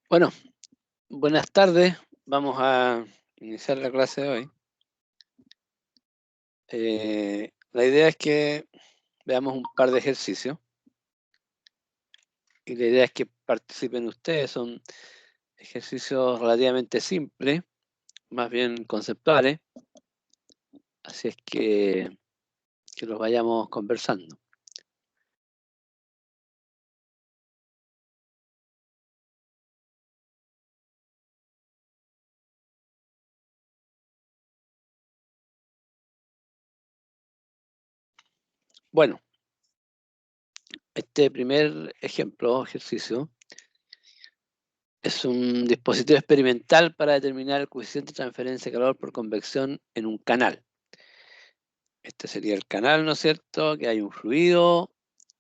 Bueno, buenas tardes. Vamos a iniciar la clase de hoy. La idea es que veamos un par de ejercicios y la idea es que participen ustedes. Son ejercicios relativamente simples, más bien conceptuales, así es que los vayamos conversando. Bueno, este primer ejemplo, ejercicio, es un dispositivo experimental para determinar el coeficiente de transferencia de calor por convección en un canal. Este sería el canal, ¿no es cierto? Que hay un fluido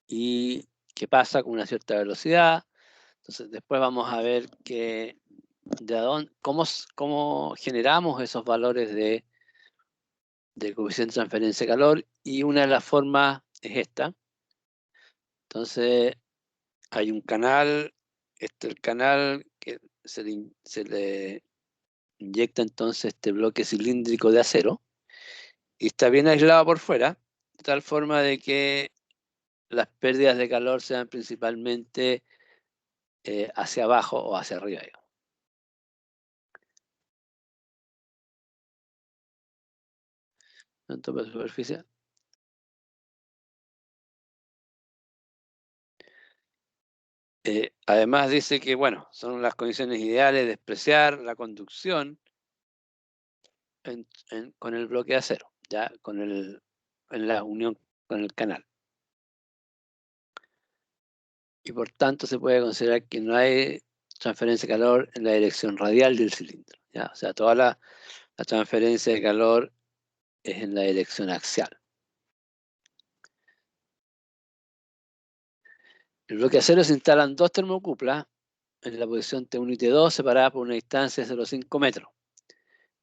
y que pasa con una cierta velocidad. Entonces, después vamos a ver cómo generamos esos valores del coeficiente de transferencia de calor, y una de las formas es esta. Entonces, hay un canal, el canal que se le inyecta entonces este bloque cilíndrico de acero y está bien aislado por fuera, de tal forma de que las pérdidas de calor sean principalmente hacia abajo o hacia arriba, digamos. Tanto por superficie. Además dice que, bueno, son las condiciones ideales de despreciar la conducción con el bloque de acero, ya en la unión con el canal. Y por tanto se puede considerar que no hay transferencia de calor en la dirección radial del cilindro, ¿ya? O sea, toda la transferencia de calor es en la dirección axial. En el bloque de acero se instalan dos termocuplas en la posición T1 y T2 separadas por una distancia de 0,5 metros.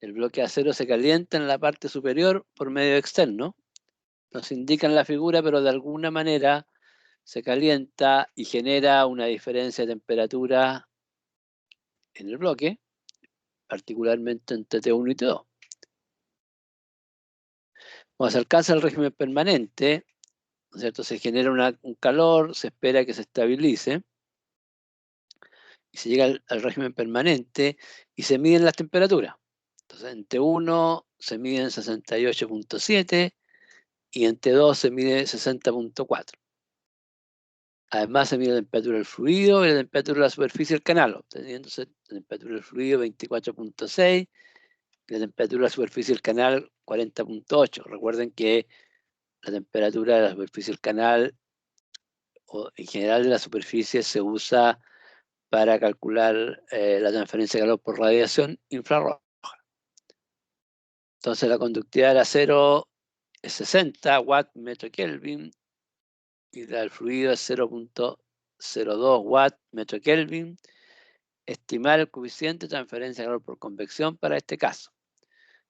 El bloque de acero se calienta en la parte superior por medio externo. No se indica en la figura, pero de alguna manera se calienta y genera una diferencia de temperatura en el bloque, particularmente entre T1 y T2. Cuando se alcanza el régimen permanente, ¿no es cierto? Se genera un calor, se espera que se estabilice y se llega al régimen permanente y se miden las temperaturas. Entonces, en T1 se mide en 68,7 y en T2 se mide 60,4. Además, se mide la temperatura del fluido y la temperatura de la superficie del canal, obteniéndose la temperatura del fluido 24,6 y la temperatura de la superficie del canal 40,8. Recuerden que la temperatura de la superficie del canal o en general de la superficie se usa para calcular la transferencia de calor por radiación infrarroja. Entonces, la conductividad del acero es 60 watts metro Kelvin y la del fluido es 0,02 watts metro Kelvin. Estimar el coeficiente de transferencia de calor por convección para este caso.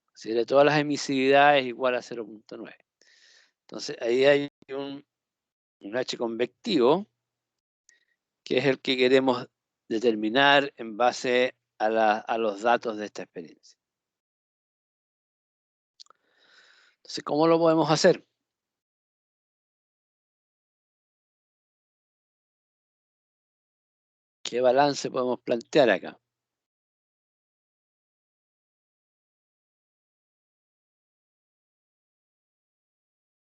Considere todas las emisividades igual a 0,9. Entonces, ahí hay un H convectivo, que es el que queremos determinar en base a los datos de esta experiencia. Entonces, ¿cómo lo podemos hacer? ¿Qué balance podemos plantear acá?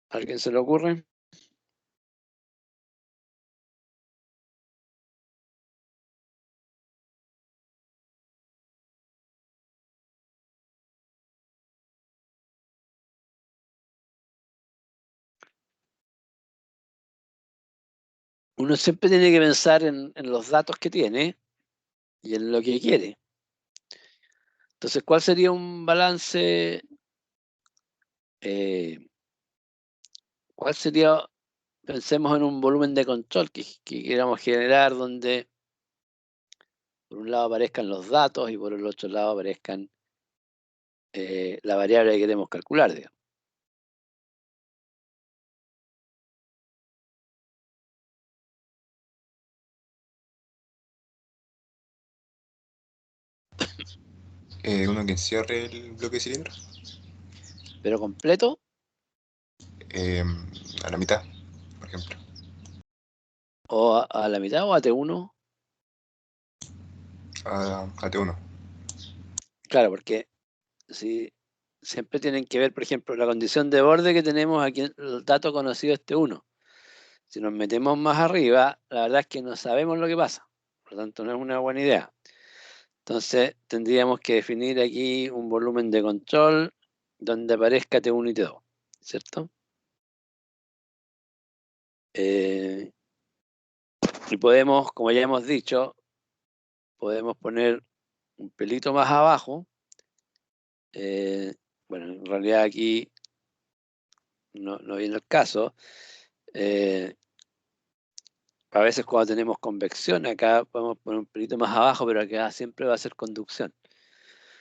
¿A alguien se le ocurre? Uno siempre tiene que pensar en los datos que tiene y en lo que quiere. Entonces, ¿cuál sería un balance? eh, ¿Cuál sería? Pensemos en un volumen de control que queramos generar donde por un lado aparezcan los datos y por el otro lado aparezcan la variable que queremos calcular, digamos. Uno que encierre el bloque de cilindro. ¿Pero completo? A la mitad, por ejemplo. ¿O a la mitad o a T1? A T1. Claro, porque si siempre tienen que ver, por ejemplo, la condición de borde que tenemos aquí, el dato conocido es T1. Si nos metemos más arriba, la verdad es que no sabemos lo que pasa. Por lo tanto, no es una buena idea. Entonces, tendríamos que definir aquí un volumen de control donde aparezca T1 y T2, ¿cierto? Y podemos, como ya hemos dicho, podemos poner un pelito más abajo. Bueno, en realidad aquí no viene el caso. A veces cuando tenemos convección, acá podemos poner un pelito más abajo, pero acá siempre va a ser conducción.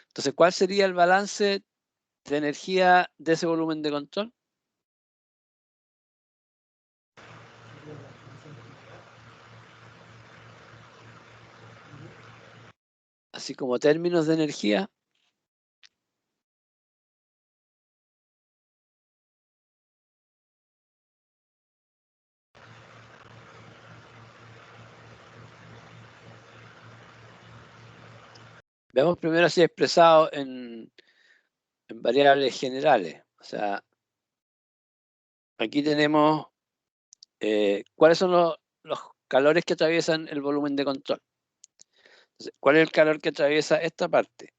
Entonces, ¿cuál sería el balance de energía de ese volumen de control? Así como términos de energía. Veamos primero así expresado en variables generales. O sea, aquí tenemos cuáles son los calores que atraviesan el volumen de control. Entonces, ¿cuál es el calor que atraviesa esta parte?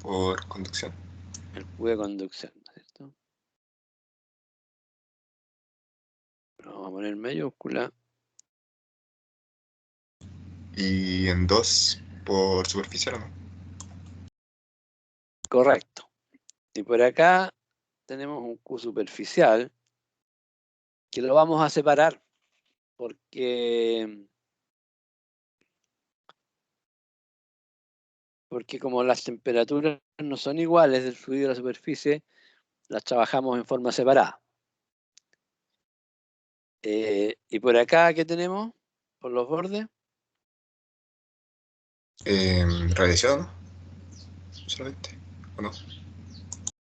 Por conducción. El Q de conducción, ¿cierto? Lo vamos a poner en mayúscula. Y en 2 por superficial, ¿o no? Correcto. Y por acá tenemos un Q superficial que lo vamos a separar porque como las temperaturas no son iguales del fluido y la superficie, las trabajamos en forma separada. Y por acá, ¿qué tenemos? Por los bordes. Radiación, ¿no? Solamente, ¿o no?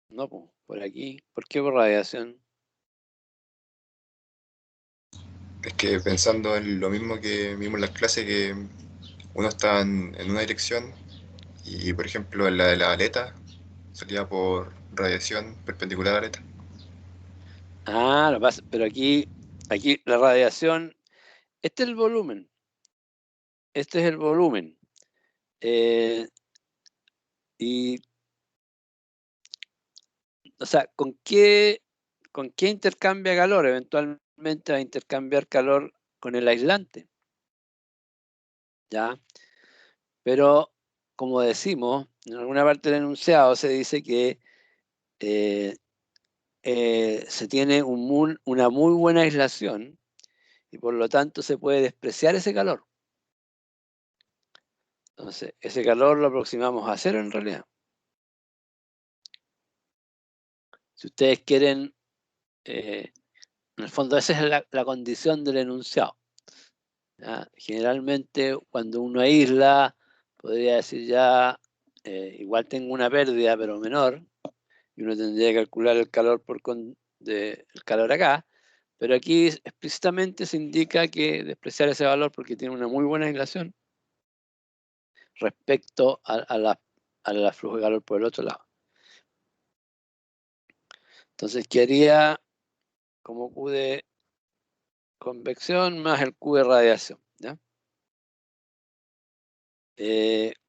No, pues, por aquí. ¿Por qué por radiación? Es que pensando en lo mismo que vimos en las clases, que uno está en una dirección y, por ejemplo, en la de la aleta salía por radiación perpendicular a la aleta. Ah, lo pasa, pero aquí la radiación, este es el volumen. Este es el volumen. Eh, y, o sea, con qué intercambia calor? Eventualmente va a intercambiar calor con el aislante. ¿Ya? Pero, como decimos, en alguna parte del enunciado se dice que eh, se tiene una muy buena aislación y por lo tanto se puede despreciar ese calor. Entonces, ese calor lo aproximamos a cero en realidad. Si ustedes quieren, en el fondo esa es la condición del enunciado. ¿Ya? Generalmente cuando uno aísla, podría decir ya, igual tengo una pérdida pero menor, y uno tendría que calcular el calor el calor acá, pero aquí explícitamente se indica que despreciar ese valor porque tiene una muy buena aislación respecto a la flujo de calor por el otro lado. Entonces quedaría como Q de convección más el Q de radiación. ¿Ya?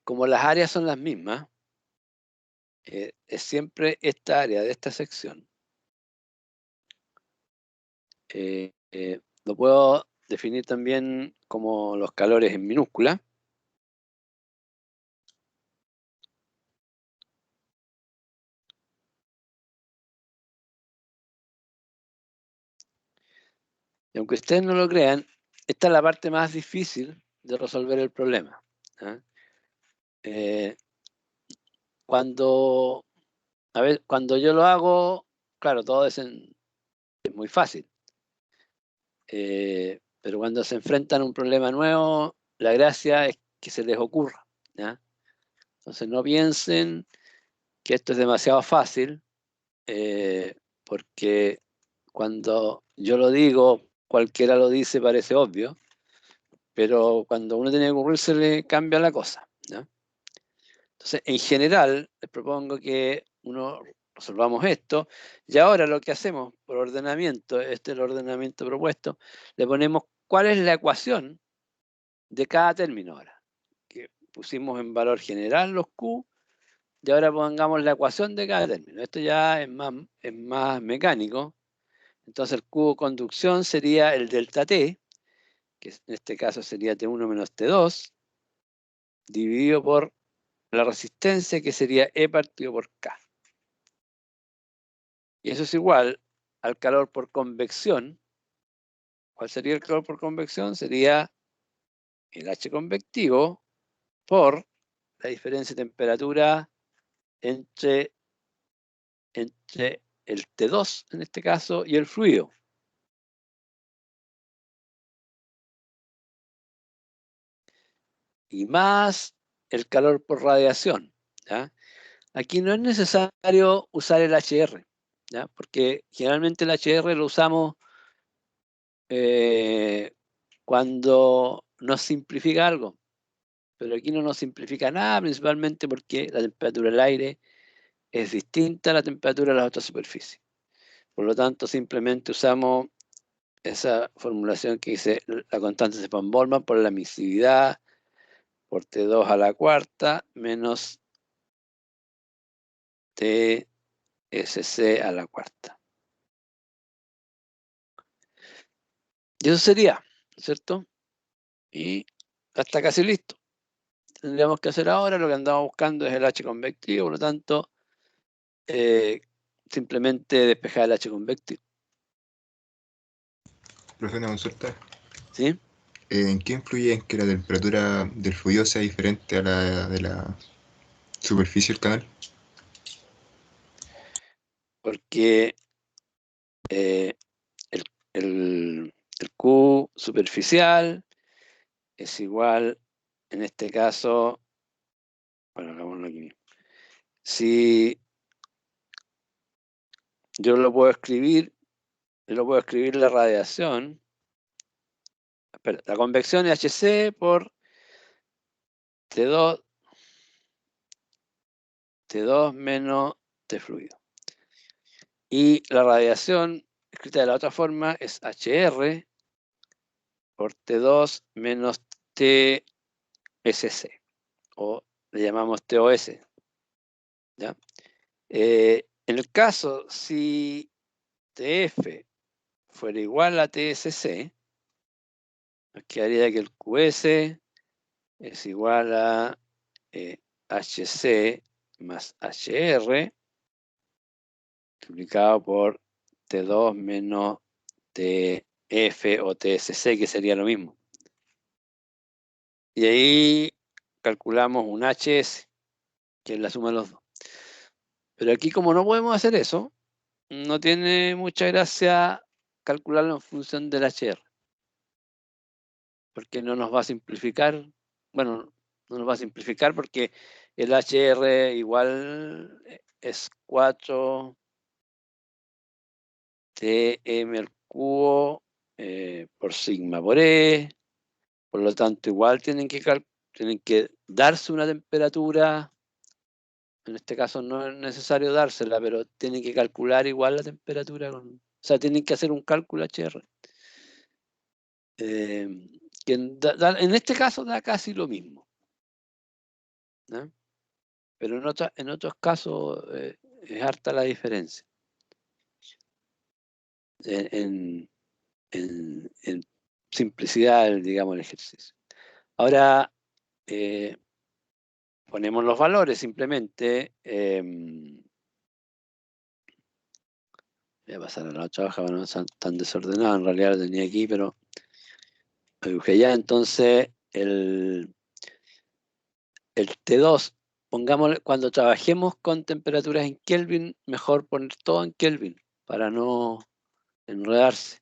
Como las áreas son las mismas, es siempre esta área de esta sección. Lo puedo definir también como los calores en minúscula. Y aunque ustedes no lo crean, esta es la parte más difícil de resolver el problema. ¿Ya? Eh, cuando, cuando yo lo hago, claro, todo es muy fácil. Pero cuando se enfrentan a un problema nuevo, la gracia es que se les ocurra. ¿Ya? Entonces no piensen que esto es demasiado fácil, porque cuando yo lo digo, cualquiera lo dice, parece obvio, pero cuando uno tiene que ocurrir se le cambia la cosa, ¿no? Entonces, en general, les propongo que uno resolvamos esto, y ahora lo que hacemos por ordenamiento, este es el ordenamiento propuesto, le ponemos cuál es la ecuación de cada término ahora, que pusimos en valor general los Q, y ahora pongamos la ecuación de cada término. Esto ya es más mecánico. Entonces el cubo conducción sería el delta T, que en este caso sería T1 menos T2, dividido por la resistencia, que sería E partido por K. Y eso es igual al calor por convección. ¿Cuál sería el calor por convección? Sería el H convectivo por la diferencia de temperatura entre el T2, en este caso, y el fluido. Y más el calor por radiación, ¿ya? Aquí no es necesario usar el HR, ¿ya? Porque generalmente el HR lo usamos cuando nos simplifica algo, pero aquí no nos simplifica nada, principalmente porque la temperatura del aire es distinta a la temperatura de las otras superficies. Por lo tanto, simplemente usamos esa formulación que dice la constante de von Boltzmann por la emisividad por T2 a la cuarta menos TSC a la cuarta. Y eso sería, ¿cierto? Y está casi listo. Tendríamos que hacer ahora, lo que andamos buscando es el H convectivo, por lo tanto, simplemente despejar el H convectivo. Profe, una consulta. ¿Sí? ¿En qué influye en que la temperatura del fluido sea diferente a la de la superficie del canal? Porque el, el Q superficial es igual, en este caso, bueno, hagámoslo aquí mismo. Si yo lo puedo escribir la radiación, espera, la convección es HC por T2 menos T fluido. Y la radiación, escrita de la otra forma, es HR por T2 menos TSC, o le llamamos TOS, ¿ya? En el caso, si TF fuera igual a TSC, nos quedaría que el QS es igual a HC más HR multiplicado por T2 menos TF o TSC, que sería lo mismo. Y ahí calculamos un HS, que es la suma de los dos. Pero aquí, como no podemos hacer eso, no tiene mucha gracia calcularlo en función del HR, porque no nos va a simplificar. Bueno, no nos va a simplificar porque el HR igual es 4 Tm al cubo por sigma por E. Por lo tanto, igual tienen que darse una temperatura. En este caso no es necesario dársela, pero tienen que calcular igual la temperatura. O sea, tienen que hacer un cálculo HR. Que en este caso da casi lo mismo, ¿no? Pero en otros casos es harta la diferencia en, en simplicidad, digamos, el ejercicio. Ahora ponemos los valores simplemente. Voy a pasar a la otra hoja, no son tan desordenado, en realidad lo tenía aquí, pero lo dibujé ya. Entonces, el T2, pongámosle, cuando trabajemos con temperaturas en Kelvin, mejor poner todo en Kelvin para no enredarse.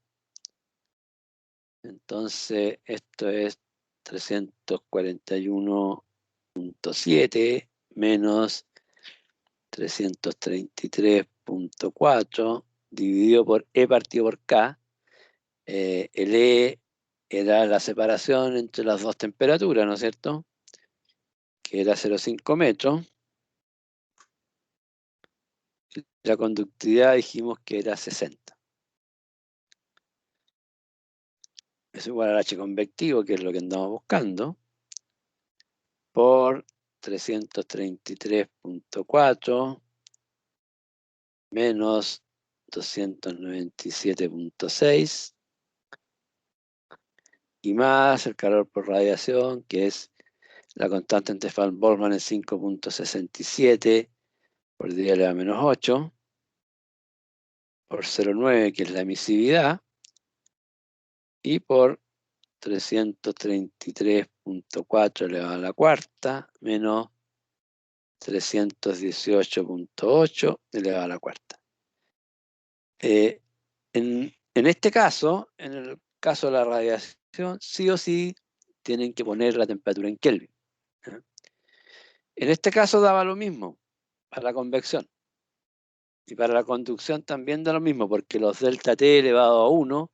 Entonces, esto es 341.7 menos 333.4 dividido por E partido por K. El E era la separación entre las dos temperaturas, ¿no es cierto? Que era 0,5 metros. La conductividad dijimos que era 60. Es igual al H convectivo, que es lo que andamos buscando, por 333.4 menos 297.6 y más el calor por radiación, que es la constante en Stefan-Boltzmann en 5.67 por 10 a la menos 8, por 0,9, que es la emisividad, y por 333.4 elevado a la cuarta, menos 318.8 elevado a la cuarta. En este caso, en el caso de la radiación, sí o sí tienen que poner la temperatura en Kelvin. ¿Eh? En este caso daba lo mismo para la convección. Y para la conducción también da lo mismo, porque los delta T elevado a 1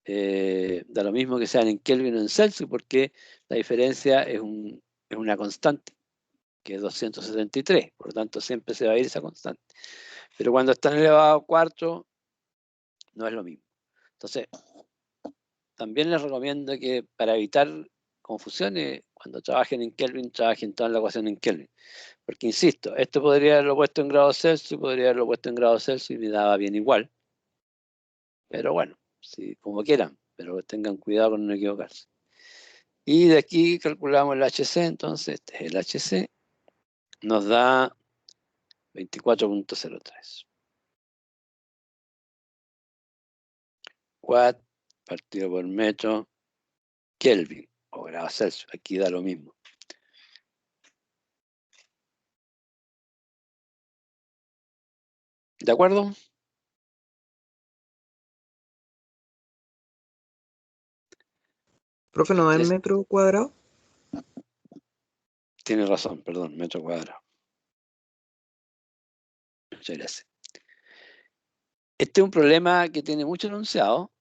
da lo mismo que sean en Kelvin o en Celsius, porque la diferencia es una constante, que es 273, por lo tanto siempre se va a ir esa constante. Pero cuando están elevado a cuarto, no es lo mismo. Entonces, también les recomiendo que para evitar confusiones, cuando trabajen en Kelvin, trabajen toda la ecuación en Kelvin. Porque, insisto, esto podría haberlo puesto en grados Celsius, podría haberlo puesto en grados Celsius y me daba bien igual. Pero bueno, sí, como quieran, pero tengan cuidado con no equivocarse. Y de aquí calculamos el HC, entonces este es el HC, nos da 24.03. Watt partido por metro Kelvin o grados Celsius, aquí da lo mismo. ¿De acuerdo? Profe, ¿no es metro cuadrado? Tiene razón, perdón, metro cuadrado. Muchas gracias. Este es un problema que tiene mucho enunciado,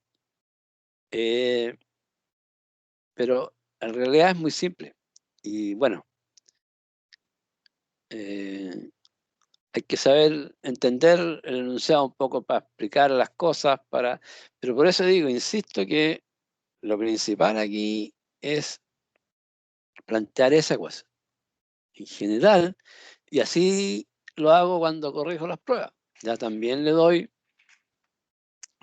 pero en realidad es muy simple. Y bueno, hay que saber entender el enunciado un poco para explicar las cosas, pero por eso digo, insisto que lo principal aquí es plantear esa ecuación en general, y así lo hago cuando corrijo las pruebas. Ya también le doy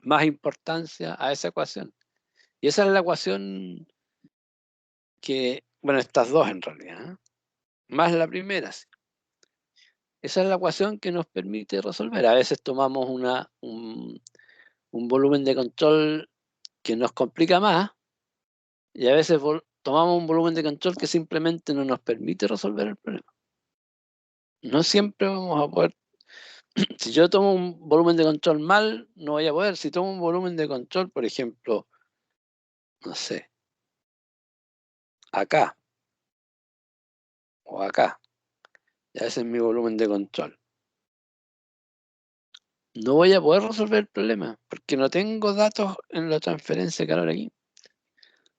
más importancia a esa ecuación. Y esa es la ecuación que, bueno, estas dos en realidad, ¿eh? Más la primera. Sí. Esa es la ecuación que nos permite resolver. A veces tomamos un volumen de control que nos complica más y a veces tomamos un volumen de control que simplemente no nos permite resolver el problema. No siempre vamos a poder. Si yo tomo un volumen de control mal, no voy a poder. Si tomo un volumen de control, por ejemplo, no sé, acá o acá, ya ese es mi volumen de control. No voy a poder resolver el problema porque no tengo datos en la transferencia de calor aquí.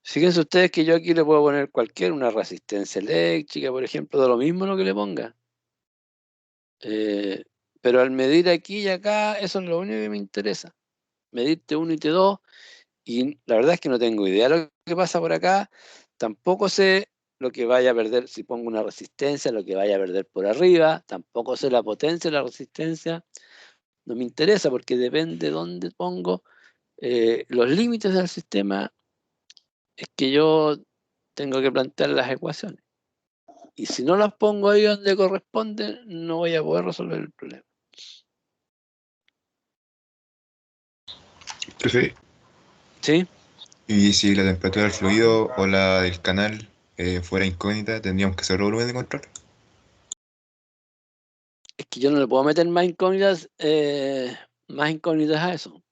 Fíjense ustedes que yo aquí le puedo poner una resistencia eléctrica, por ejemplo, de lo mismo lo que le ponga. Pero al medir aquí y acá, eso es lo único que me interesa. Medir T1 y T2, y la verdad es que no tengo idea de lo que pasa por acá. Tampoco sé lo que vaya a perder si pongo una resistencia, lo que vaya a perder por arriba. Tampoco sé la potencia de la resistencia. No me interesa porque depende de dónde pongo los límites del sistema. Es que yo tengo que plantear las ecuaciones. Y si no las pongo ahí donde corresponde, no voy a poder resolver el problema. Profe, ¿Sí? y si la temperatura del fluido o la del canal fuera incógnita, tendríamos que hacer volumen de control. Es que yo no le puedo meter más incógnitas a eso.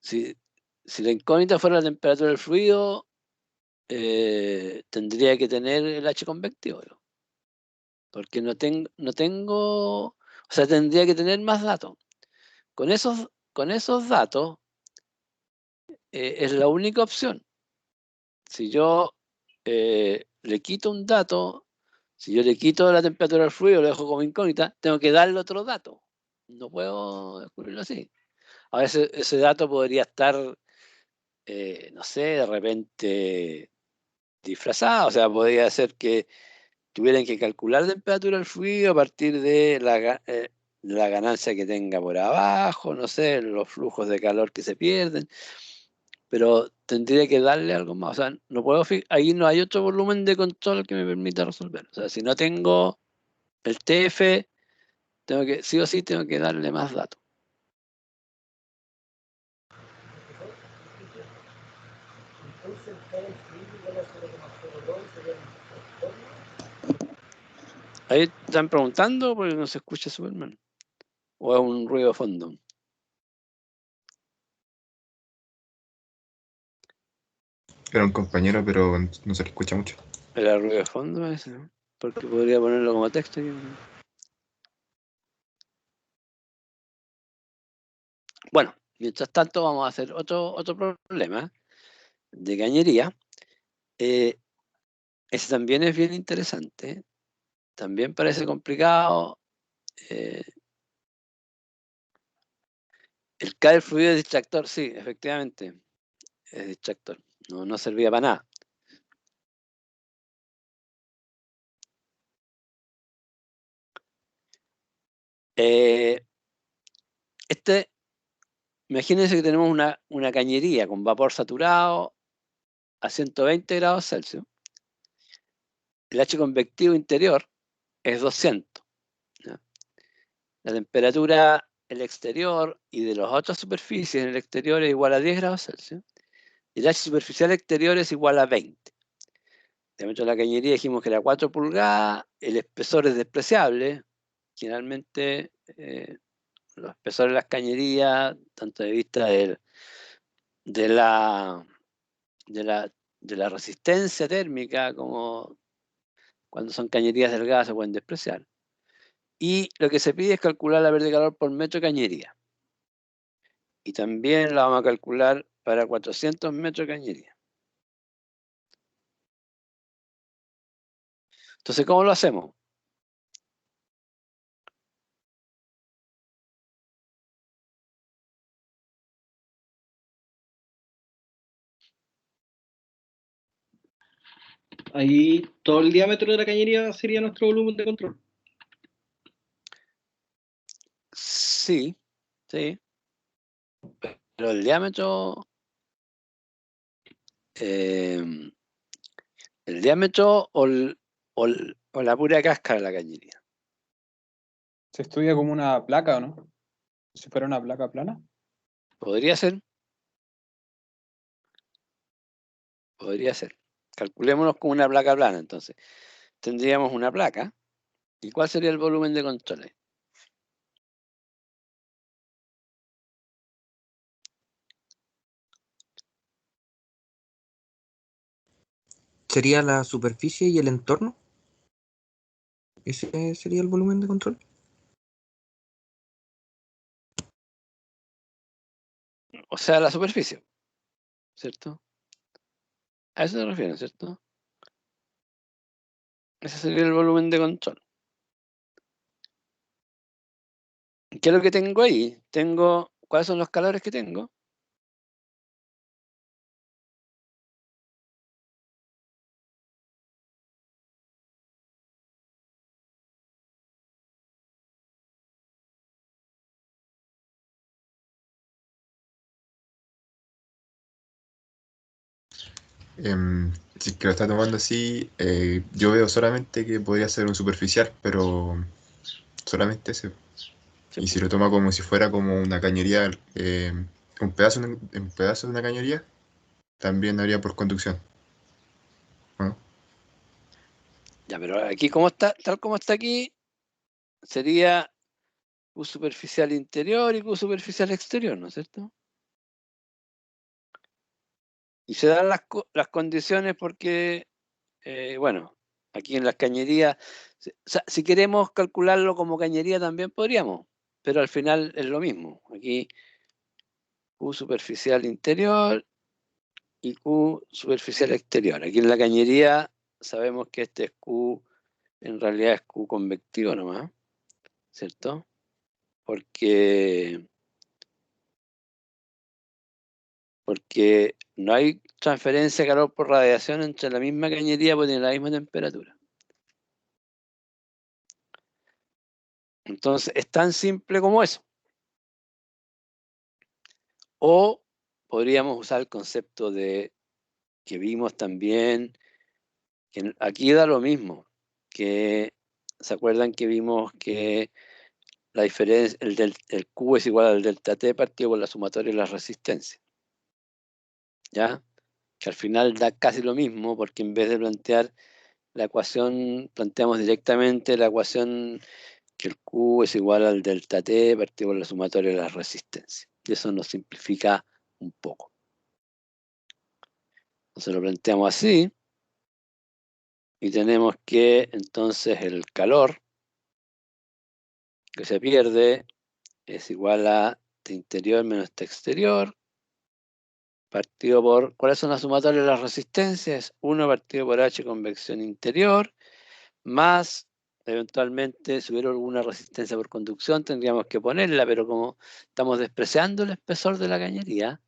Si la incógnita fuera la temperatura del fluido, tendría que tener el H convectivo, ¿no? Porque no tengo, o sea, tendría que tener más datos. Con esos datos es la única opción. Si yo le quito un dato, si yo le quito la temperatura del fluido, lo dejo como incógnita, tengo que darle otro dato. No puedo descubrirlo así. A veces ese dato podría estar, no sé, de repente disfrazado, o sea, podría ser que tuvieran que calcular la temperatura del fluido a partir de la ganancia que tenga por abajo, no sé, los flujos de calor que se pierden, pero tendría que darle algo más. O sea, no puedo, ahí no hay otro volumen de control que me permita resolver. O sea, si no tengo el TF, sí o sí tengo que darle más datos. Ahí están preguntando porque no se escucha Superman. O es un ruido de fondo. Era un compañero, pero no se le escucha mucho. Era ruido de fondo ese, ¿no? Porque podría ponerlo como texto. Bueno, mientras tanto vamos a hacer otro problema de cañería. Ese también es bien interesante. También parece complicado. El K del fluido es distractor, sí, efectivamente, es distractor. No servía para nada. Imagínense que tenemos una cañería con vapor saturado a 120 grados Celsius. El H convectivo interior es 200. ¿Ya? La temperatura en el exterior y de las otras superficies en el exterior es igual a 10 grados Celsius. Y el H superficial exterior es igual a 20. El diámetro de la cañería dijimos que era 4 pulgadas. El espesor es despreciable. Generalmente los espesores de las cañerías, tanto de vista de la, de la, de la resistencia térmica como cuando son cañerías delgadas se pueden despreciar. Y lo que se pide es calcular la pérdida de calor por metro de cañería. Y también la vamos a calcular para 400 metros de cañería. Entonces, ¿cómo lo hacemos? Ahí todo el diámetro de la cañería sería nuestro volumen de control. Sí, sí. Pero el diámetro... ¿el diámetro o la pura cáscara de la cañería? Se estudia como una placa, ¿o no? Si fuera una placa plana. Podría ser. Podría ser. Calculémonos con una placa plana, entonces. Tendríamos una placa. ¿Y cuál sería el volumen de control? ¿Sería la superficie y el entorno? ¿Ese sería el volumen de control? O sea, la superficie, ¿cierto? A eso se refiere, ¿cierto? Ese sería el volumen de control. ¿Qué es lo que tengo ahí? ¿Cuáles son los calores que tengo? Si es que lo está tomando así, yo veo solamente que podría ser un superficial, pero solamente ese. Y si lo toma como si fuera como una cañería, un pedazo de una cañería, también habría por conducción. ¿No? Ya, pero aquí como está, tal como está aquí, sería Q superficial interior y Q superficial exterior, ¿no es cierto? Y se dan las condiciones porque, bueno, aquí en las cañerías, o sea, si queremos calcularlo como cañería también podríamos, pero al final es lo mismo. Aquí Q superficial interior y Q superficial exterior. Aquí en la cañería sabemos que este es Q, en realidad es Q convectivo nomás, ¿cierto? Porque no hay transferencia de calor por radiación entre la misma cañería porque tiene la misma temperatura. Entonces, es tan simple como eso. O podríamos usar el concepto de que vimos también, que aquí da lo mismo, que ¿se acuerdan que vimos que la diferencia, el Q es igual al delta T partido por la sumatoria de las resistencias? ¿Ya? Que al final da casi lo mismo, porque en vez de plantear la ecuación, planteamos directamente la ecuación que el Q es igual al delta T partido por la sumatoria de las resistencias. Y eso nos simplifica un poco. Entonces lo planteamos así, y tenemos que entonces el calor que se pierde es igual a T interior menos T exterior, partido por, ¿cuáles son las sumatorias de las resistencias? 1 partido por H convección interior, más, eventualmente, si hubiera alguna resistencia por conducción, tendríamos que ponerla, pero como estamos despreciando el espesor de la cañería,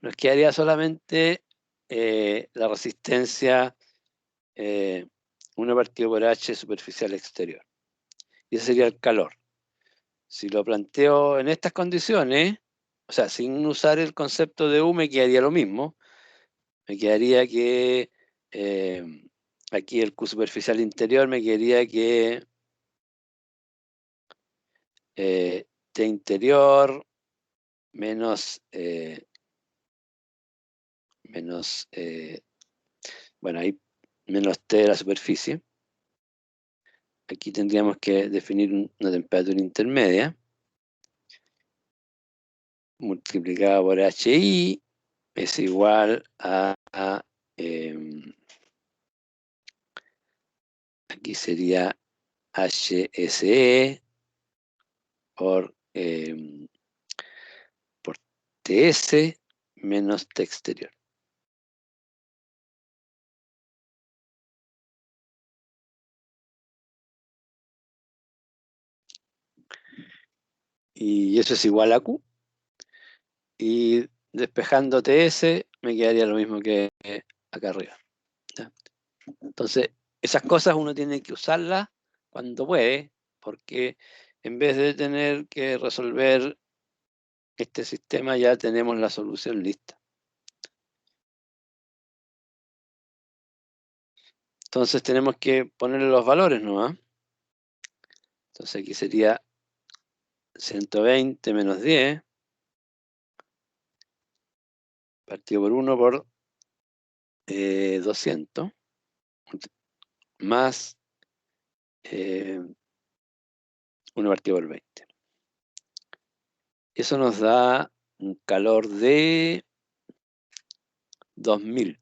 nos quedaría solamente la resistencia 1 partido por H superficial exterior. Y ese sería el calor. Si lo planteo en estas condiciones, o sea, sin usar el concepto de U, me quedaría lo mismo. Me quedaría que aquí el Q superficial interior me quedaría que T interior menos, bueno, ahí menos T de la superficie. Aquí tendríamos que definir una temperatura intermedia multiplicada por HI es igual a aquí sería HSE por TS menos T exterior. Y eso es igual a Q. Y despejando TS me quedaría lo mismo que acá arriba. ¿Ya? Entonces, esas cosas uno tiene que usarlas cuando puede, porque en vez de tener que resolver este sistema ya tenemos la solución lista. Entonces tenemos que ponerle los valores, ¿no? Entonces aquí sería 120 menos 10 partido por 1 por 200 más 1 partido por 20. Eso nos da un calor de 2000.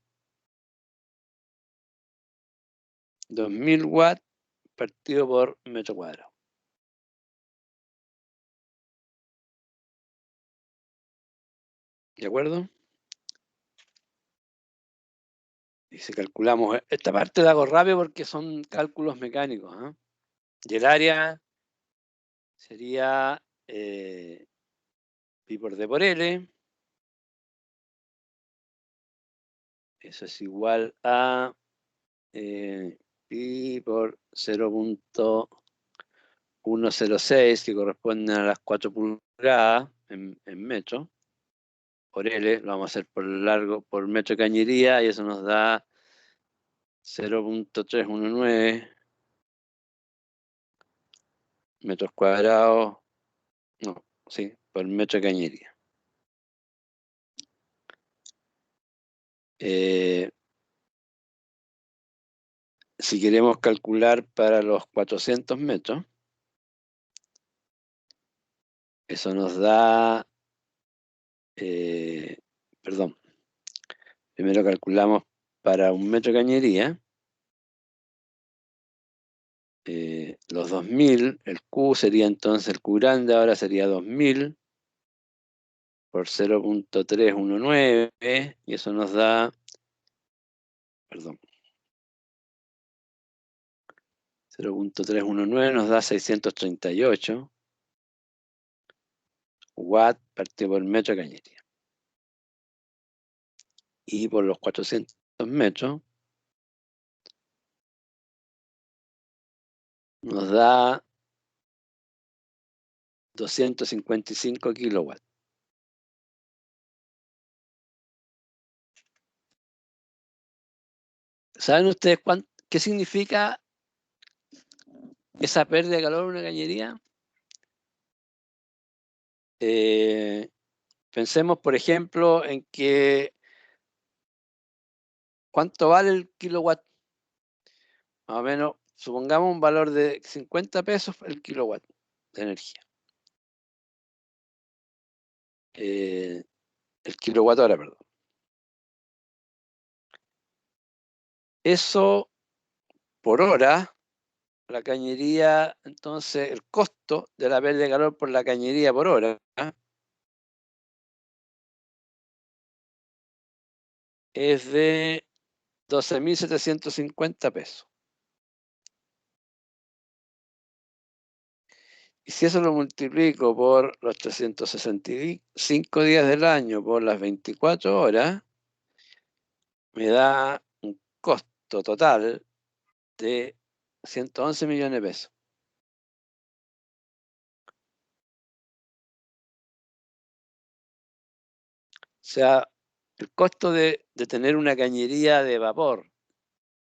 2000 watts partido por metro cuadrado. ¿De acuerdo? Y si calculamos, esta parte la hago rápido porque son cálculos mecánicos. ¿Eh? Y el área sería pi por d por L. Eso es igual a pi por 0.106, que corresponde a las 4 pulgadas en metro. Por L, lo vamos a hacer por largo, por metro de cañería, y eso nos da 0.319 metros cuadrados, no, sí, por metro de cañería. Si queremos calcular para los 400 metros, eso nos da, perdón, Primero calculamos para 1 metro de cañería. Los 2000, el Q sería entonces el Q grande, ahora sería 2000 por 0.319, y eso nos da, perdón, 0.319 nos da 638 watts partido por metro de cañería. Y por los 400 metros nos da 255 kilowatts. ¿Saben ustedes qué significa esa pérdida de calor en una cañería? Pensemos, por ejemplo, en que ¿cuánto vale el kilowatt? Más o menos, supongamos un valor de 50 pesos el kilowatt de energía. El kilowatt hora, perdón. Eso por hora, la cañería, entonces el costo de la pérdida de calor por la cañería por hora es de 12.750 pesos. Y si eso lo multiplico por los 365 días del año por las 24 horas, me da un costo total de 111 millones de pesos. O sea, el costo de tener una cañería de vapor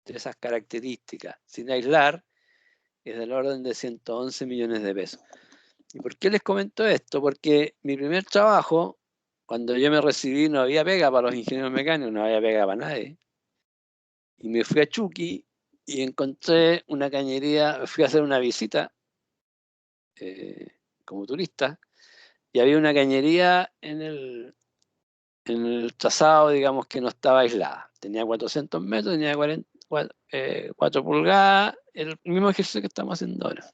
de esas características sin aislar es del orden de 111 millones de pesos. ¿Y por qué les comento esto? Porque mi primer trabajo, cuando yo me recibí, no había pega para los ingenieros mecánicos, no había pega para nadie. Y me fui a Chuqui y encontré una cañería, fui a hacer una visita como turista, y había una cañería en el trazado, digamos, que no estaba aislada. Tenía 400 metros, tenía 4 pulgadas, el mismo ejercicio que estamos haciendo ahora.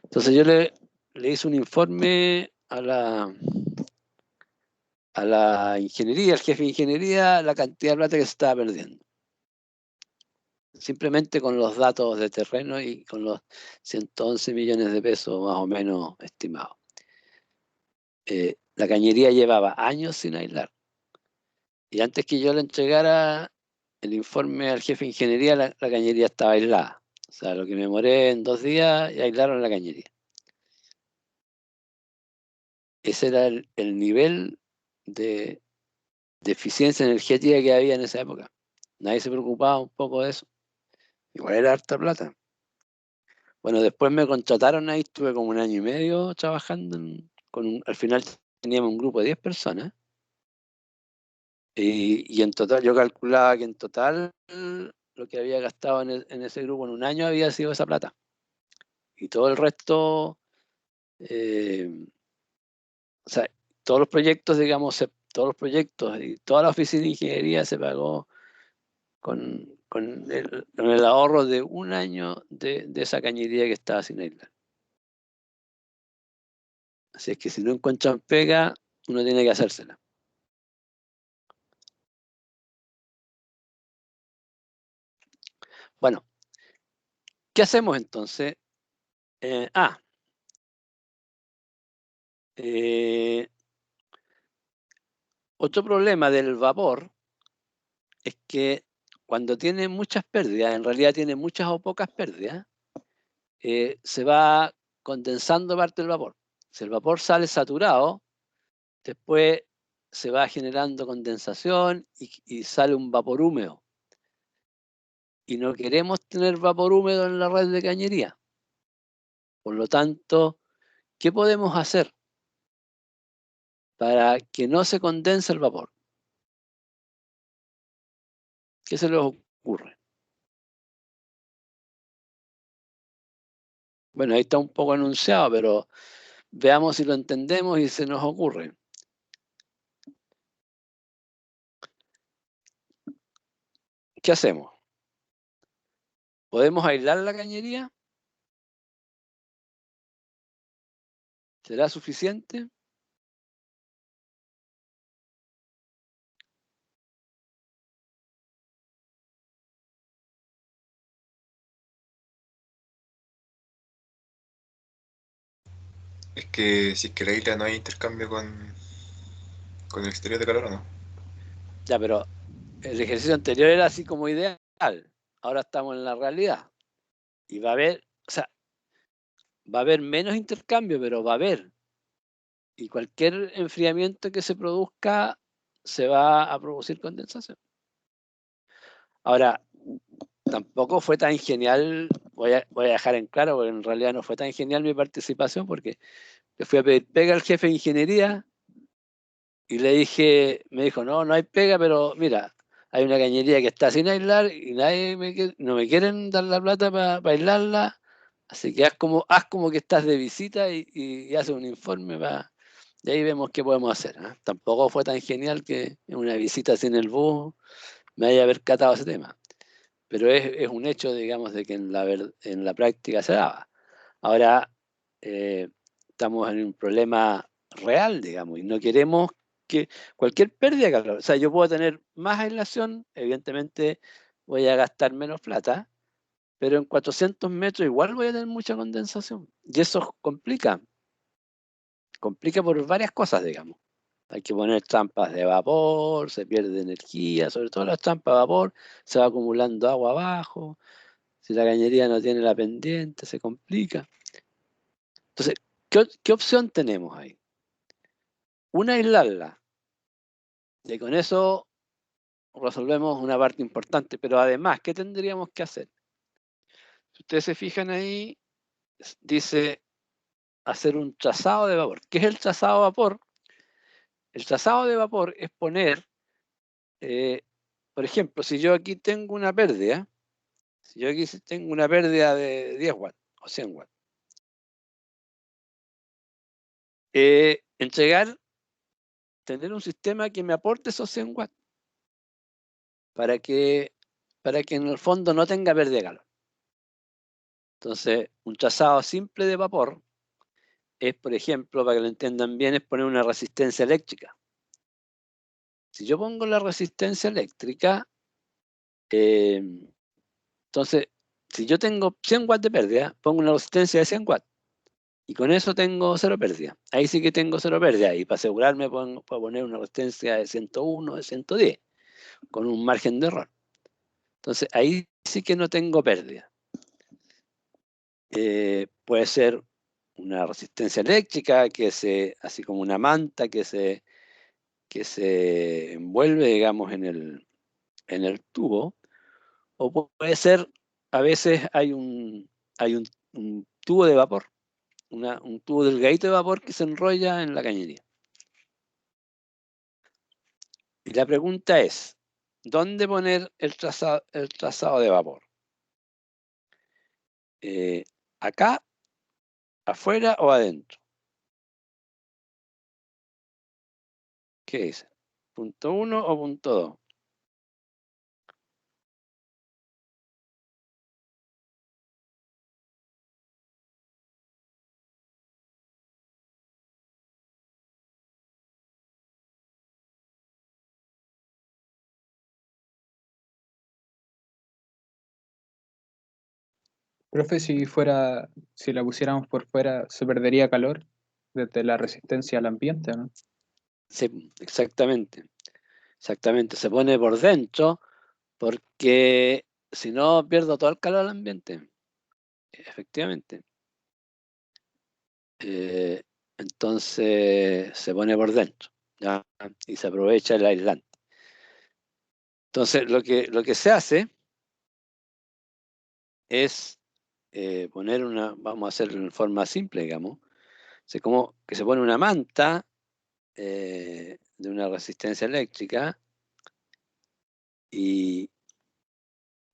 Entonces yo le hice un informe a la ingeniería, al jefe de ingeniería, la cantidad de plata que se estaba perdiendo. Simplemente con los datos de terreno y con los 111 millones de pesos más o menos estimados. La cañería llevaba años sin aislar. Y antes que yo le entregara el informe al jefe de ingeniería, la cañería estaba aislada. O sea, lo que me demoré en 2 días y aislaron la cañería. Ese era el nivel de eficiencia energética que había en esa época. Nadie se preocupaba un poco de eso. Igual era harta plata. Bueno, después me contrataron ahí, estuve como 1 año y medio trabajando. Al final teníamos un grupo de 10 personas. Y en total, yo calculaba que en total lo que había gastado en ese grupo en 1 año había sido esa plata. Y todo el resto, o sea, todos los proyectos, digamos, todos los proyectos y toda la oficina de ingeniería se pagó con el ahorro de 1 año de esa cañería que estaba sin aislar. Así es que si no encuentran pega, uno tiene que hacérsela. Bueno, ¿qué hacemos entonces? Otro problema del vapor es que cuando tiene muchas pérdidas, en realidad tiene muchas o pocas pérdidas, se va condensando parte del vapor. Si el vapor sale saturado, después se va generando condensación y sale un vapor húmedo. Y no queremos tener vapor húmedo en la red de cañería. Por lo tanto, ¿qué podemos hacer para que no se condense el vapor? ¿Qué se les ocurre? Bueno, ahí está un poco anunciado, pero veamos si lo entendemos y se nos ocurre. ¿qué hacemos? ¿Podemos aislar la cañería? ¿Será suficiente? Es que si es que la isla no hay intercambio con el exterior de calor, ¿o no? Ya, pero el ejercicio anterior era así como ideal. Ahora estamos en la realidad. Y va a haber, o sea, va a haber menos intercambio, pero va a haber. Y cualquier enfriamiento que se produzca se va a producir condensación. Ahora, tampoco fue tan genial, voy a dejar en claro, porque en realidad no fue tan genial mi participación, porque le fui a pedir pega al jefe de ingeniería y le dije, me dijo, no hay pega, pero mira, hay una cañería que está sin aislar y no me quieren dar la plata para aislarla, así que haz como que estás de visita y haz un informe y ahí vemos qué podemos hacer. ¿Eh? Tampoco fue tan genial que en una visita sin el bus me haya percatado ese tema, pero es un hecho, digamos, de que en la práctica se daba. Ahora estamos en un problema real, digamos, y no queremos que cualquier pérdida de calor, o sea, yo puedo tener más aislación, evidentemente voy a gastar menos plata, pero en 400 metros igual voy a tener mucha condensación. Y eso complica por varias cosas, digamos. Hay que poner trampas de vapor, se pierde energía, sobre todo las trampas de vapor, se va acumulando agua abajo, si la cañería no tiene la pendiente, se complica. Entonces, ¿qué opción tenemos ahí? Una, aislarla, y con eso resolvemos una parte importante, pero además, ¿qué tendríamos que hacer? Si ustedes se fijan ahí, dice hacer un trazado de vapor. ¿Qué es el trazado de vapor? El trazado de vapor es poner, por ejemplo, si yo aquí tengo una pérdida, si yo aquí tengo una pérdida de 10 watts o 100 watts, tener un sistema que me aporte esos 100 watts para que en el fondo no tenga pérdida de calor. Entonces, un trazado simple de vapor es, por ejemplo, para que lo entiendan bien, es poner una resistencia eléctrica. Si yo pongo la resistencia eléctrica, eh, entonces, si yo tengo 100 watts de pérdida, pongo una resistencia de 100 watts. Y con eso tengo cero pérdida. Ahí sí que tengo cero pérdida. Y para asegurarme puedo poner una resistencia de 101, de 110, con un margen de error. Entonces, ahí sí que no tengo pérdida. Puede ser una resistencia eléctrica, así como una manta que se envuelve, digamos, en el tubo. O puede ser, a veces un tubo de vapor, un tubo delgadito de vapor que se enrolla en la cañería. Y la pregunta es, ¿dónde poner el trazado de vapor? ¿Acá, afuera o adentro? ¿Qué dice? ¿Punto 1 o punto 2? Profe, si la pusiéramos por fuera, ¿se perdería calor desde la resistencia al ambiente, ¿no? Sí, exactamente. Exactamente. Se pone por dentro porque si no pierdo todo el calor del ambiente. Efectivamente. Eh, entonces se pone por dentro, ¿ya? Y se aprovecha el aislante. Entonces lo que se hace es poner vamos a hacerlo en forma simple, digamos, como que se pone una manta de una resistencia eléctrica y,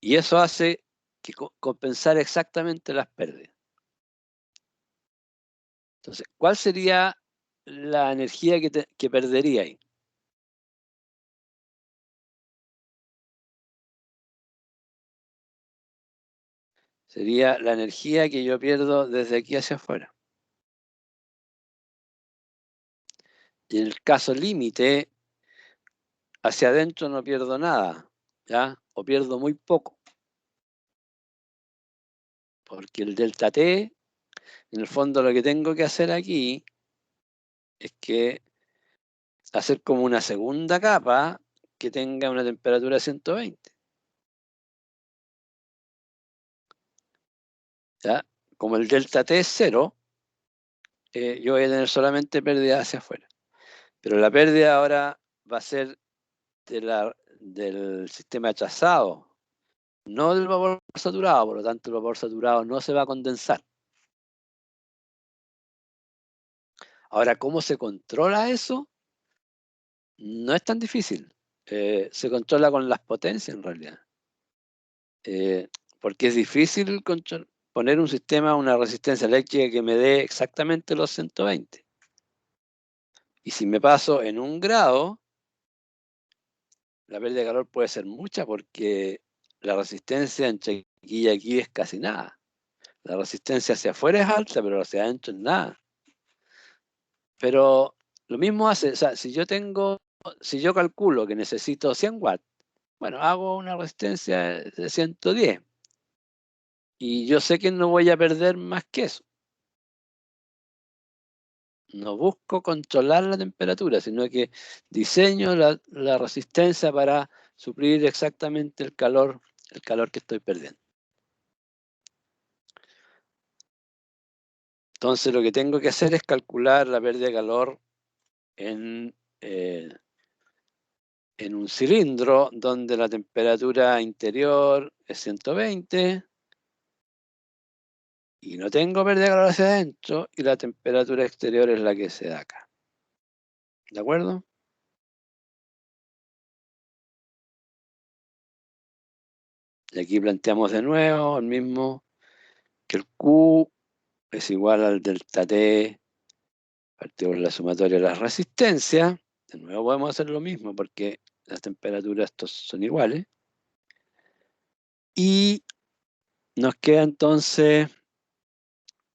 eso hace que compensar exactamente las pérdidas. Entonces, ¿cuál sería la energía que perdería ahí? Sería la energía que yo pierdo desde aquí hacia afuera. Y en el caso límite, hacia adentro no pierdo nada, ¿ya? O pierdo muy poco. Porque el delta T, en el fondo lo que tengo que hacer aquí es que hacer como una segunda capa que tenga una temperatura de 120. ¿Ya? Como el delta T es 0, yo voy a tener solamente pérdida hacia afuera. Pero la pérdida ahora va a ser del sistema achazado, no del vapor saturado, por lo tanto el vapor saturado no se va a condensar. Ahora, ¿cómo se controla eso? No es tan difícil. Se controla con las potencias en realidad. Porque es difícil poner un sistema, una resistencia eléctrica que me dé exactamente los 120. Y si me paso en 1 grado, la pérdida de calor puede ser mucha porque la resistencia entre aquí y aquí es casi nada. La resistencia hacia afuera es alta, pero hacia adentro es nada. Pero lo mismo hace, o sea, si yo calculo que necesito 100 watts, bueno, hago una resistencia de 110. Y yo sé que no voy a perder más que eso. No busco controlar la temperatura, sino que diseño la resistencia para suplir exactamente el calor que estoy perdiendo. Entonces lo que tengo que hacer es calcular la pérdida de calor en un cilindro donde la temperatura interior es 120 y no tengo pérdida de calor hacia adentro y la temperatura exterior es la que se da acá. ¿De acuerdo? Y aquí planteamos de nuevo el mismo, que el Q es igual al delta T partido por la sumatoria de las resistencias. De nuevo podemos hacer lo mismo porque las temperaturas estos son iguales. Y nos queda entonces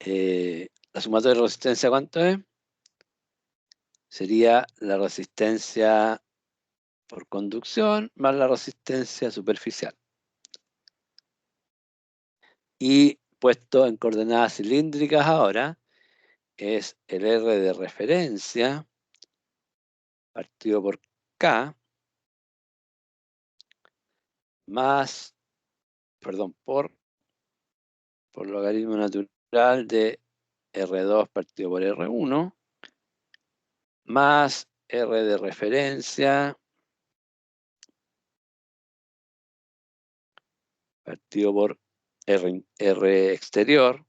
la sumatoria de resistencia, ¿cuánto es? Sería la resistencia por conducción más la resistencia superficial. Y puesto en coordenadas cilíndricas ahora, es el R de referencia partido por K más, perdón, por logaritmo natural de R2 partido por R1 más R de referencia partido por R exterior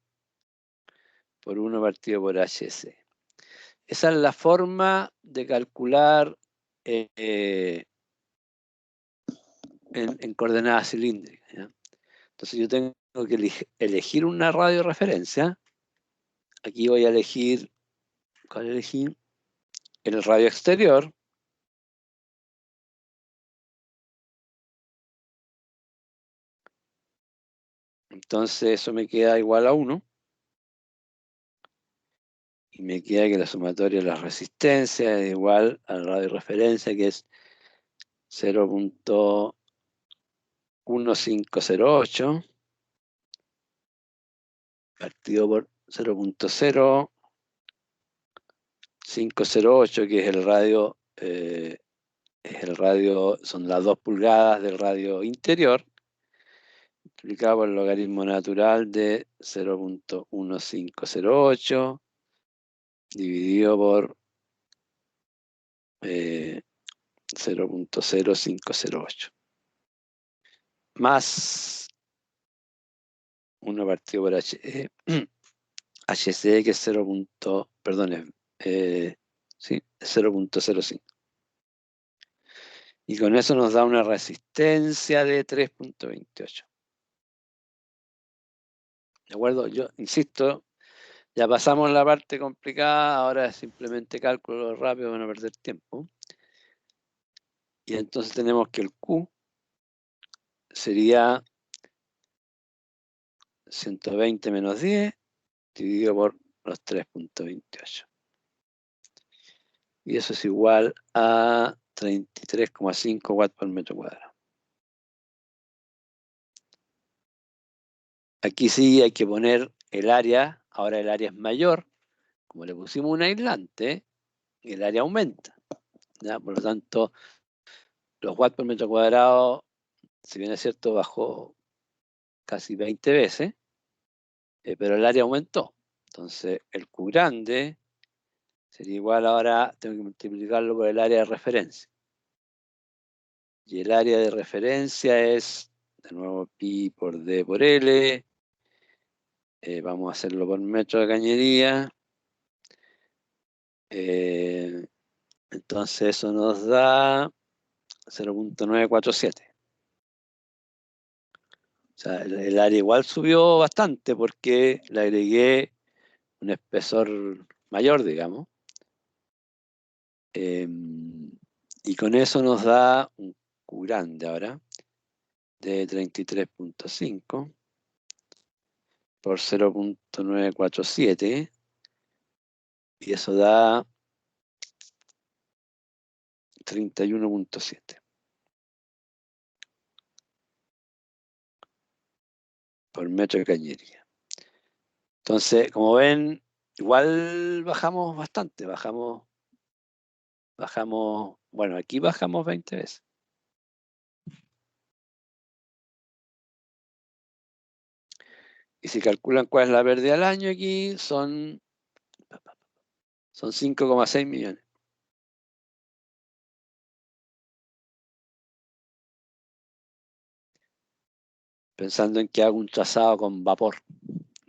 por 1 partido por HC. Esa es la forma de calcular en coordenadas cilíndricas, ¿ya? Entonces yo tengo que elegir una radio de referencia. Aquí voy a elegir, ¿cuál elegí? El radio exterior. Entonces eso me queda igual a 1. Y me queda que la sumatoria de las resistencias es igual al radio de referencia, que es 0.1508 partido por 0.0508, que es el radio, son las 2 pulgadas del radio interior, multiplicado por el logaritmo natural de 0.1508 dividido por 0.0508 más 1 partido por HC, que es 0. Perdón, sí, 0.05. Y con eso nos da una resistencia de 3.28. ¿De acuerdo? Yo insisto, ya pasamos la parte complicada, ahora es simplemente cálculo rápido para no perder tiempo. Y entonces tenemos que el Q sería 120 menos 10 dividido por los 3.28. Y eso es igual a 33,5 watts por metro cuadrado. Aquí sí hay que poner el área. Ahora el área es mayor. Como le pusimos un aislante, el área aumenta, ¿ya? Por lo tanto, los watts por metro cuadrado, si bien es cierto, bajó casi 20 veces, pero el área aumentó. Entonces, el Q grande sería igual ahora, tengo que multiplicarlo por el área de referencia. Y el área de referencia es, de nuevo, pi por d por L. Vamos a hacerlo por metro de cañería. Entonces eso nos da 0.947. O sea, el área igual subió bastante porque le agregué un espesor mayor, digamos. Y con eso nos da un Q grande ahora de 33.5 por 0.947 y eso da 31.7 por metro de cañería. Entonces, como ven, igual bajamos bastante, bajamos, bueno, aquí bajamos 20 veces. Y si calculan cuál es la pérdida al año aquí, son 5,6 millones. Pensando en que hago un trazado con vapor,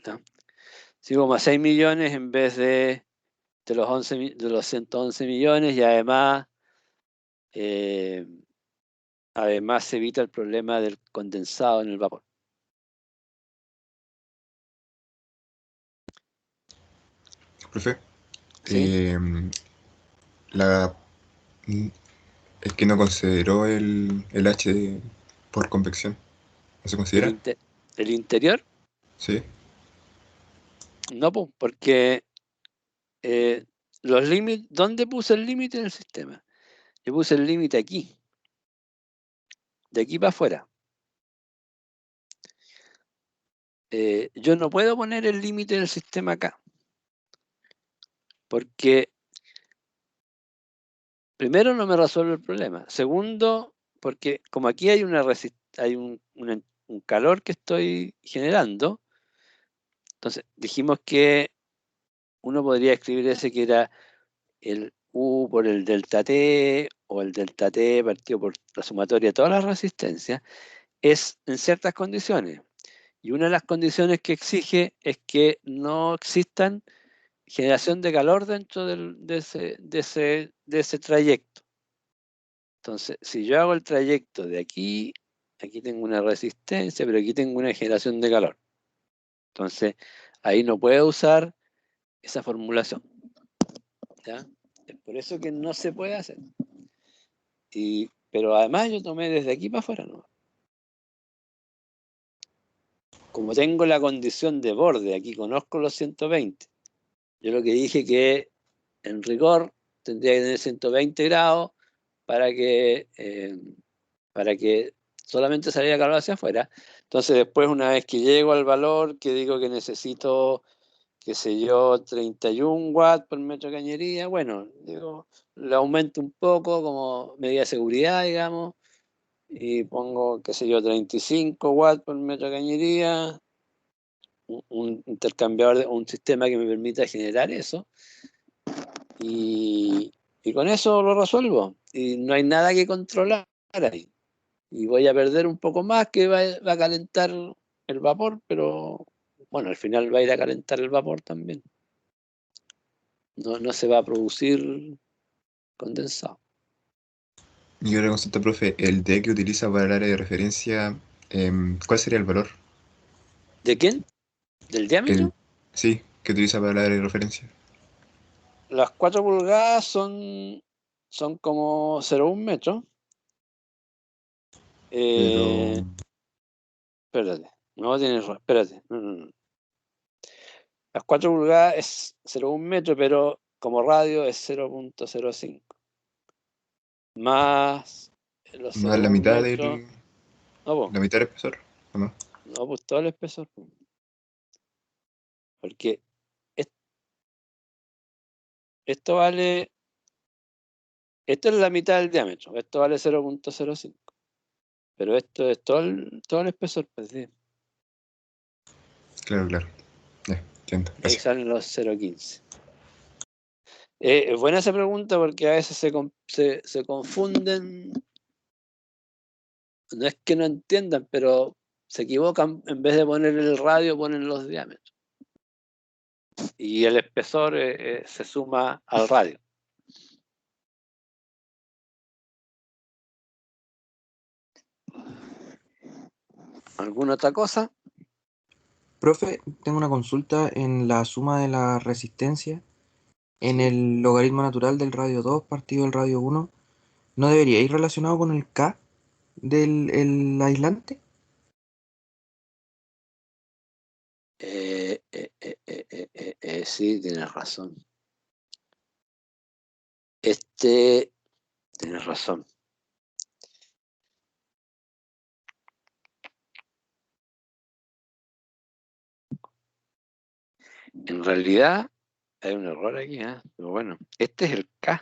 ¿no? 5,6 millones en vez de los 111 millones y además se evita el problema del condensado en el vapor. Profe, ¿Sí? Es que no consideró el H por convección. ¿No se considera? ¿El interior? Sí. No, pues, porque los límites, ¿dónde puse el límite en el sistema? Yo puse el límite aquí, de aquí para afuera. Yo no puedo poner el límite del sistema acá, porque primero no me resuelve el problema. Segundo, porque como aquí hay un calor que estoy generando, entonces dijimos que uno podría escribir ese que era el U por el delta T o el delta T partido por la sumatoria de todas las resistencias, es en ciertas condiciones. Y una de las condiciones que exige es que no existan generación de calor dentro de ese trayecto. Entonces, si yo hago el trayecto de aquí, aquí tengo una resistencia, pero aquí tengo una generación de calor. Entonces, ahí no puedo usar esa formulación, ¿ya? Es por eso que no se puede hacer. Pero además yo tomé desde aquí para afuera, ¿no? Como tengo la condición de borde, aquí conozco los 120, yo lo que dije que en rigor tendría que tener 120 grados para que solamente saliera calor hacia afuera. Entonces después, una vez que llego al valor, que digo que necesito, qué sé yo, 31 watts por metro de cañería, bueno, digo, le aumento un poco como medida de seguridad, digamos, y pongo, qué sé yo, 35 watts por metro de cañería, un intercambiador, un sistema que me permita generar eso, y con eso lo resuelvo. Y no hay nada que controlar ahí. Y voy a perder un poco más que va a calentar el vapor, pero bueno, al final va a ir a calentar el vapor también. No se va a producir condensado. Y otra consulta, profe, el D que utiliza para el área de referencia, ¿cuál sería el valor? ¿De quién? ¿Del diámetro? Sí, que utiliza para el área de referencia. Las 4 pulgadas son como 0,1 metro. Pero, Espérate, No, tienes razón. Espérate. No. Las 4 pulgadas es 0,1 metro, pero como radio es 0,05. Más los No es la 0,1 mitad metros. No, po. la mitad del espesor, ¿o no? No, pues todo el espesor. Po. Porque esto vale. Esto es la mitad del diámetro. Esto vale 0,05. Pero esto es todo el espesor. Pues, sí. Claro. Ya, entiendo. Ahí Gracias. salen los 0,15. Es buena esa pregunta porque a veces se confunden. No es que no entiendan, pero se equivocan. En vez de poner el radio, ponen los diámetros. Y el espesor se suma al radio. ¿Alguna otra cosa? Profe, tengo una consulta en la suma de la resistencia. En Sí. el logaritmo natural del radio 2 partido del radio 1, ¿no debería ir relacionado con el K del el aislante? Sí, tienes razón. Tienes razón. En realidad hay un error aquí, pero bueno, este es el K.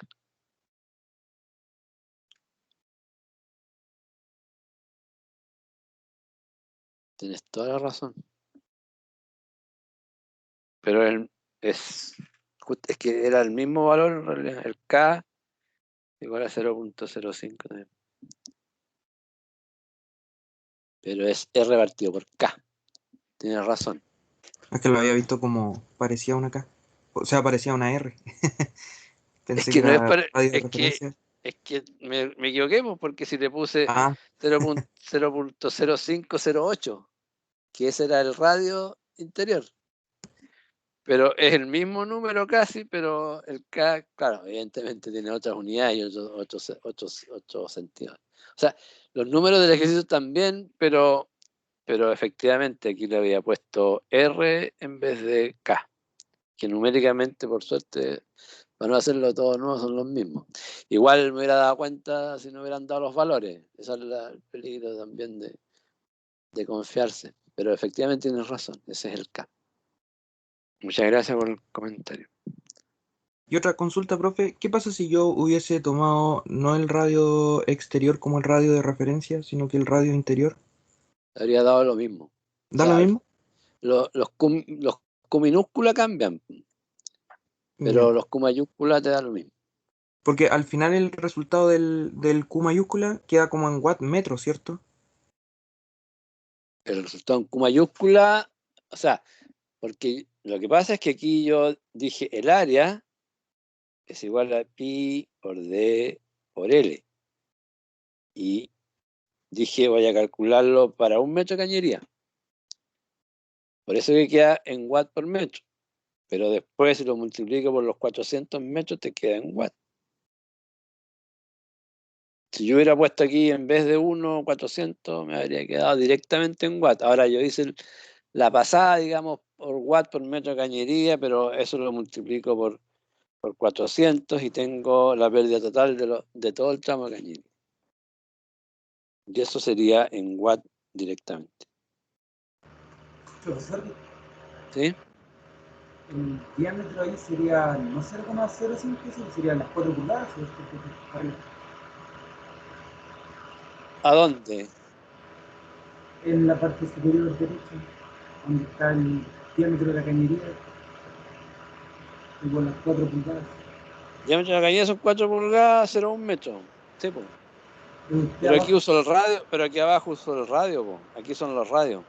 Tienes toda la razón. Pero es que era el mismo valor en realidad. El K igual a 0,05 también. Pero es R partido por K. Tienes razón. Es que lo había visto como parecía una K. O sea, parecía una R. Es Pensé que que no es era para. radio de Es que, referencia. es que me equivoqué, pues, porque si le puse Ah, 0,0508, que ese era el radio interior. Pero es el mismo número casi, pero el K, claro, evidentemente tiene otras unidades y otros sentidos. O sea, los números del ejercicio también, pero efectivamente aquí le había puesto R en vez de K, que numéricamente, por suerte, para no hacerlo todo nuevo, son los mismos. Igual me hubiera dado cuenta si no hubieran dado los valores. Ese es el peligro también de confiarse. Pero efectivamente tienes razón, ese es el K. Muchas gracias por el comentario. y otra consulta, profe. ¿Qué pasa si yo hubiese tomado no el radio exterior como el radio de referencia, sino que el radio interior? Habría dado lo mismo. O ¿Da lo sea, mismo? los Q minúscula cambian, pero Ya. los Q mayúscula te dan lo mismo. Porque al final el resultado del Q mayúscula queda como en watt metro, ¿cierto? El resultado en Q mayúscula, o sea, porque lo que pasa es que aquí yo dije el área es igual a pi por d por L. Y dije voy a calcularlo para 1 metro de cañería. Por eso que queda en watt por metro. Pero después si lo multiplico por los 400 metros te queda en watt. Si yo hubiera puesto aquí en vez de 1, 400, me habría quedado directamente en watt. Ahora yo hice la pasada, digamos, por watt por metro de cañería, pero eso lo multiplico por 400 y tengo la pérdida total de todo el tramo de cañería. Y eso sería en watt directamente. Profesor, ¿Sí? el diámetro ahí sería no 0,05, sería las 4 pulgadas. ¿A dónde? En la parte superior derecha, donde está el diámetro de la cañería, igual las 4 pulgadas. Diámetro de la cañería son 4 pulgadas, 0,1 metro. Sí, po. De Pero aquí abajo. uso el radio, pero aquí abajo uso el radio, po. Aquí son los radios.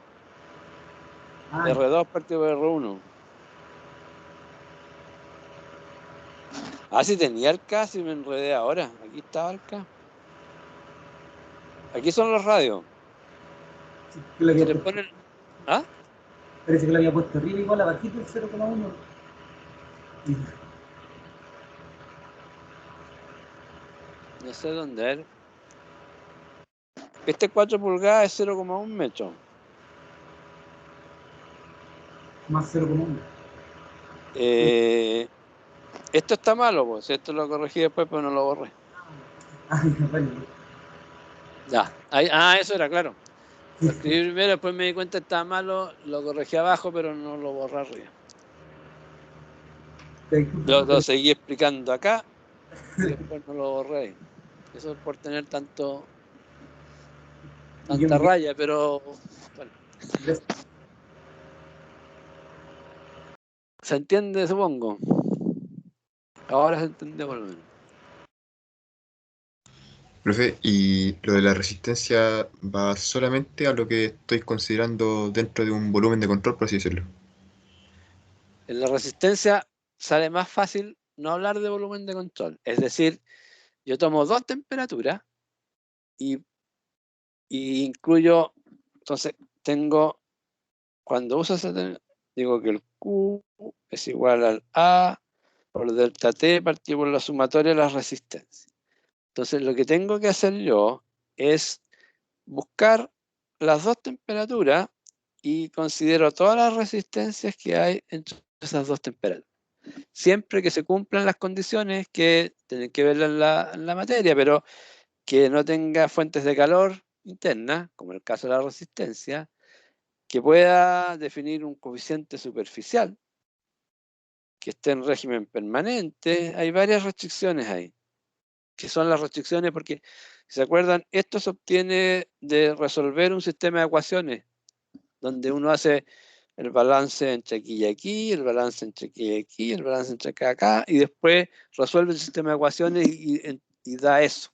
Ah, R2 partido por R1. Ah, sí tenía el K, si me enredé ahora. Aquí estaba el K. Aquí son los radios. sí, que le Si había le puesto, ponen. ¿Ah? parece que le había puesto arriba igual abajito el 0,1. Y No sé dónde. A ver. Este 4 pulgadas es 0,1 metro. Más 0,1. Esto está malo, pues. Esto lo corregí después, pero no lo borré. Ah, ya, vale. Ya. Eso era claro. Lo escribí primero, después me di cuenta que estaba malo, lo corregí abajo, pero no lo borré arriba. Lo seguí explicando acá y después no lo borré ahí. Eso es por tener tanta raya, pero bueno. ¿Se entiende, supongo? Ahora se entendió por lo menos. Profe, ¿y lo de la resistencia va solamente a lo que estoy considerando dentro de un volumen de control, por así decirlo? En la resistencia sale más fácil no hablar de volumen de control. Es decir, yo tomo dos temperaturas y incluyo, entonces tengo, cuando uso digo que el Q es igual al A por delta T partido por la sumatoria de las resistencias. Entonces lo que tengo que hacer yo es buscar las dos temperaturas y considero todas las resistencias que hay entre esas dos temperaturas. Siempre que se cumplan las condiciones que tienen que ver en la materia, pero que no tenga fuentes de calor internas, como en el caso de la resistencia, que pueda definir un coeficiente superficial, que esté en régimen permanente. Hay varias restricciones ahí, que son las restricciones porque, si se acuerdan, esto se obtiene de resolver un sistema de ecuaciones, donde uno hace el balance entre aquí y aquí, el balance entre aquí y aquí, el balance entre acá y acá, y después resuelve el sistema de ecuaciones y da eso.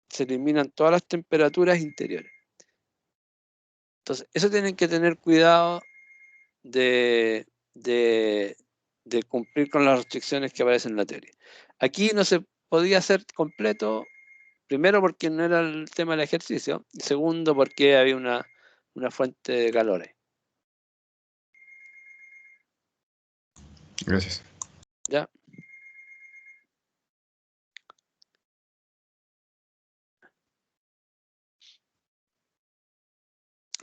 Se eliminan todas las temperaturas interiores. Entonces, eso tienen que tener cuidado de cumplir con las restricciones que aparecen en la teoría. Aquí no se podía hacer completo, primero porque no era el tema del ejercicio, y segundo porque había una fuente de calor ahí. Gracias. ¿Ya?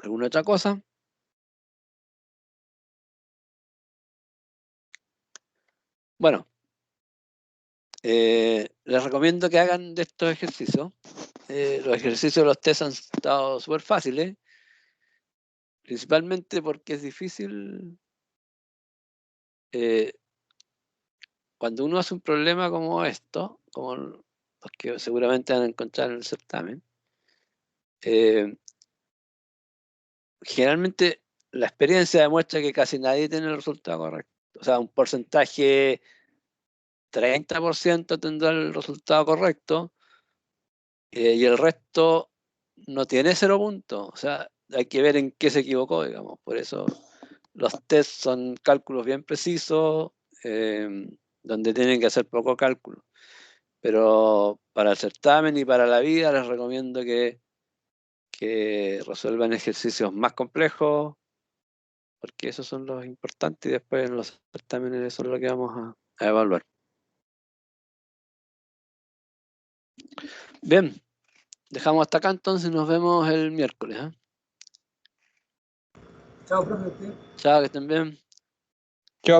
¿Alguna otra cosa? Bueno, les recomiendo que hagan de estos ejercicios. Los ejercicios de los test han estado súper fáciles, principalmente porque es difícil cuando uno hace un problema como esto, como los que seguramente van a encontrar en el certamen. Generalmente la experiencia demuestra que casi nadie tiene el resultado correcto. O sea, un porcentaje 30% tendrá el resultado correcto y el resto no tiene 0 puntos. O sea, hay que ver en qué se equivocó, digamos. Por eso los tests son cálculos bien precisos, donde tienen que hacer poco cálculo. Pero para el certamen y para la vida les recomiendo que resuelvan ejercicios más complejos, porque esos son los importantes y después en los certámenes eso es lo que vamos a evaluar. Bien, dejamos hasta acá entonces, nos vemos el miércoles. Chao, profe. Chao, que estén bien.